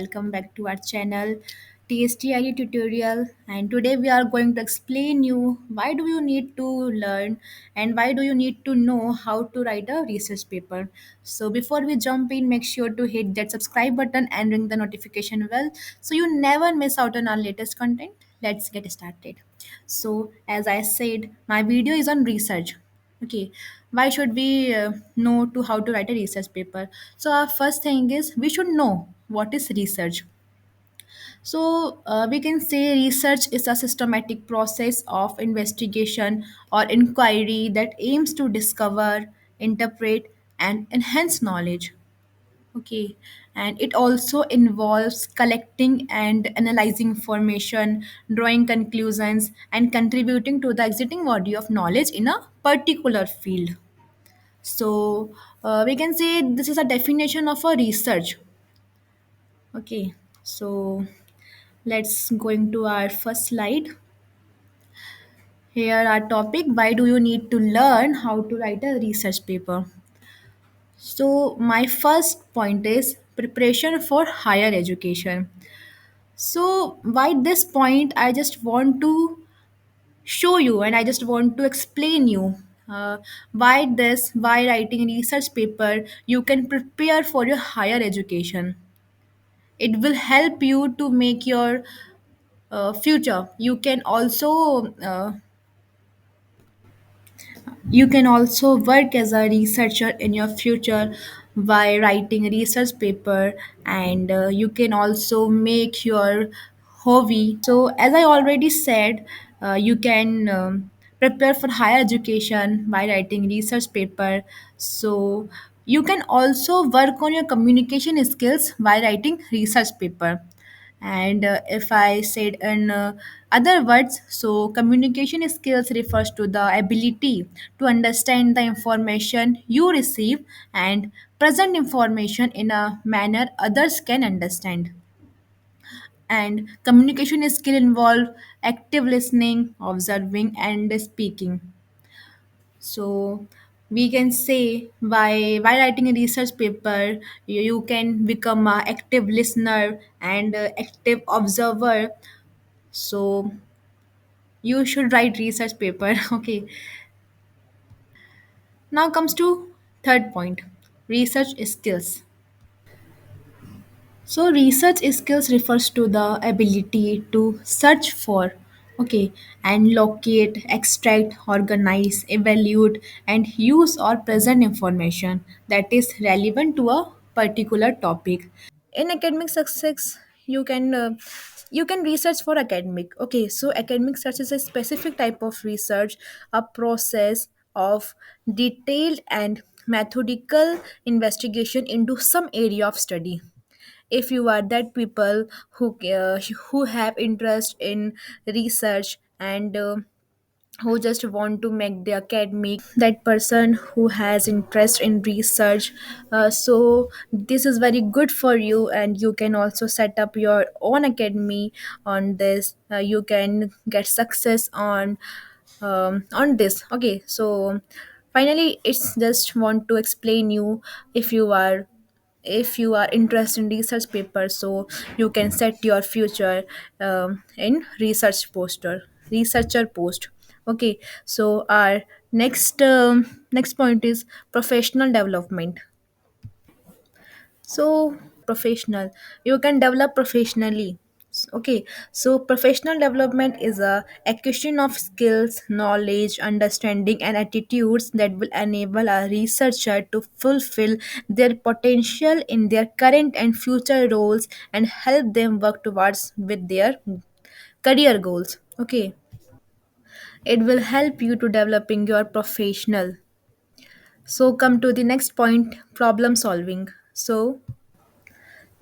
Welcome back to our channel TSD IT Tutorial, and today we are going to explain you why do you need to learn and why do you need to know how to write a research paper. So before we jump in, make sure to hit that subscribe button and ring the notification bell so you never miss out on our latest content. Let's get started. So as I said, my video is on research. Okay, why should we know to how to write a research paper? So our first thing is we should know what is research. So we can say research is a systematic process of investigation or inquiry that aims to discover, interpret, and enhance knowledge. Okay, and it also involves collecting and analyzing information, drawing conclusions, and contributing to the existing body of knowledge in a particular field. So we can say this is a definition of a research. Okay, so let's go into our first slide. Here our topic: why do you need to learn how to write a research paper? So my first point is preparation for higher education. So by this point, I just want to show you and I just want to explain you why writing a research paper you can prepare for your higher education. It will help you to make your future. You can also work as a researcher in your future by writing a research paper, and you can also make your hobby. So as I already said, you can prepare for higher education by writing research paper. So you can also work on your communication skills by writing research paper. And if I said in other words, so communication skills refers to the ability to understand the information you receive and present information in a manner others can understand. And communication skill involve active listening, observing, and speaking. So we can say by writing a research paper, you can become a active listener and active observer. So you should write research paper. Okay, now comes to third point: research skills. So research skills refers to the ability to search for, okay, and locate, extract, organize, evaluate, and use or present information that is relevant to a particular topic. In academic success, you can uh, you can research for academic. Okay, so academic search is a specific type of research, a process of detailed and methodical investigation into some area of study. If you are that people who have interest in research and who just want to make the academic, that person who has interest in research, so this is very good for you, and you can also set up your own academy on this. You can get success on this. Okay, so finally it's just want to explain you, if you are interested in research paper, so you can set your future in researcher post. Okay, so our next point is professional development. So professional, you can develop professionally. Okay, so professional development is a acquisition of skills, knowledge, understanding, and attitudes that will enable a researcher to fulfill their potential in their current and future roles and help them work towards with their career goals. Okay, it will help you to developing your professional. So come to the next point: problem solving. So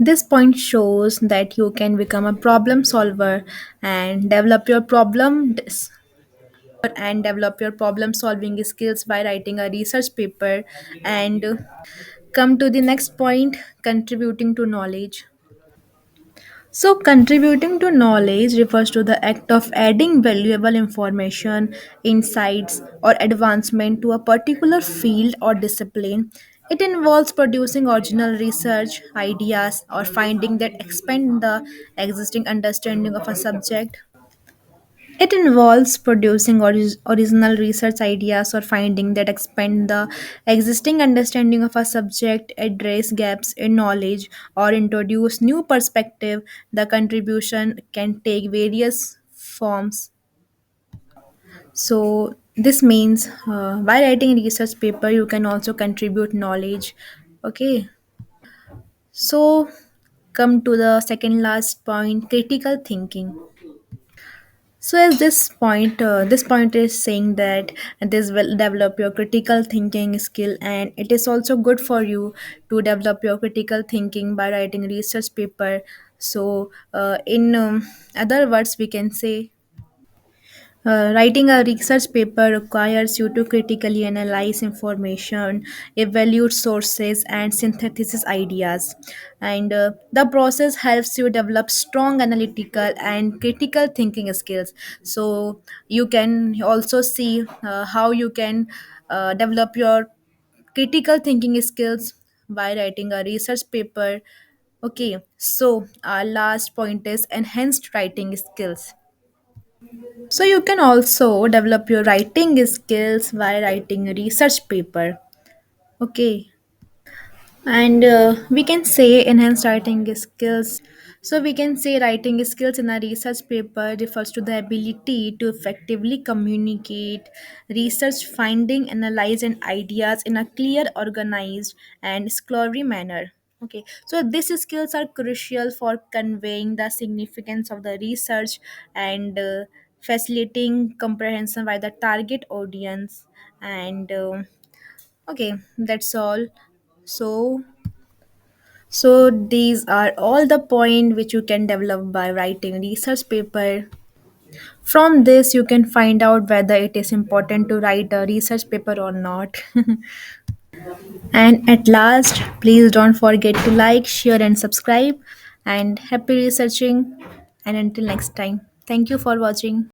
this point shows that you can become a problem solver and develop your problem solving skills by writing a research paper. And come to the next point: contributing to knowledge. So contributing to knowledge refers to the act of adding valuable information, insights, or advancement to a particular field or discipline. It involves producing original research, ideas, or finding that expand the existing understanding of a subject. It involves producing original research ideas or finding that expand the existing understanding of a subject, address gaps in knowledge, or introduce new perspective. The contribution can take various forms. So this means by writing research paper, you can also contribute knowledge. Okay. So come to the second last point, critical thinking. So as this point is saying that this will develop your critical thinking skill, and it is also good for you to develop your critical thinking by writing research paper. So in other words, we can say writing a research paper requires you to critically analyze information, evaluate sources, and synthesize ideas. And the process helps you develop strong analytical and critical thinking skills. So you can also see how you can develop your critical thinking skills by writing a research paper. Okay, so our last point is enhanced writing skills. So you can also develop your writing skills by writing a research paper. Okay. And we can say enhanced writing skills. So we can say writing skills in a research paper refers to the ability to effectively communicate research finding, analyze, and ideas in a clear, organized, and scholarly manner. Okay, so these skills are crucial for conveying the significance of the research and facilitating comprehension by the target audience. And okay, that's all. So so these are all the point which you can develop by writing research paper. From this you can find out whether it is important to write a research paper or not. And at last, please don't forget to like, share and subscribe, and happy researching, and until next time. Thank you for watching.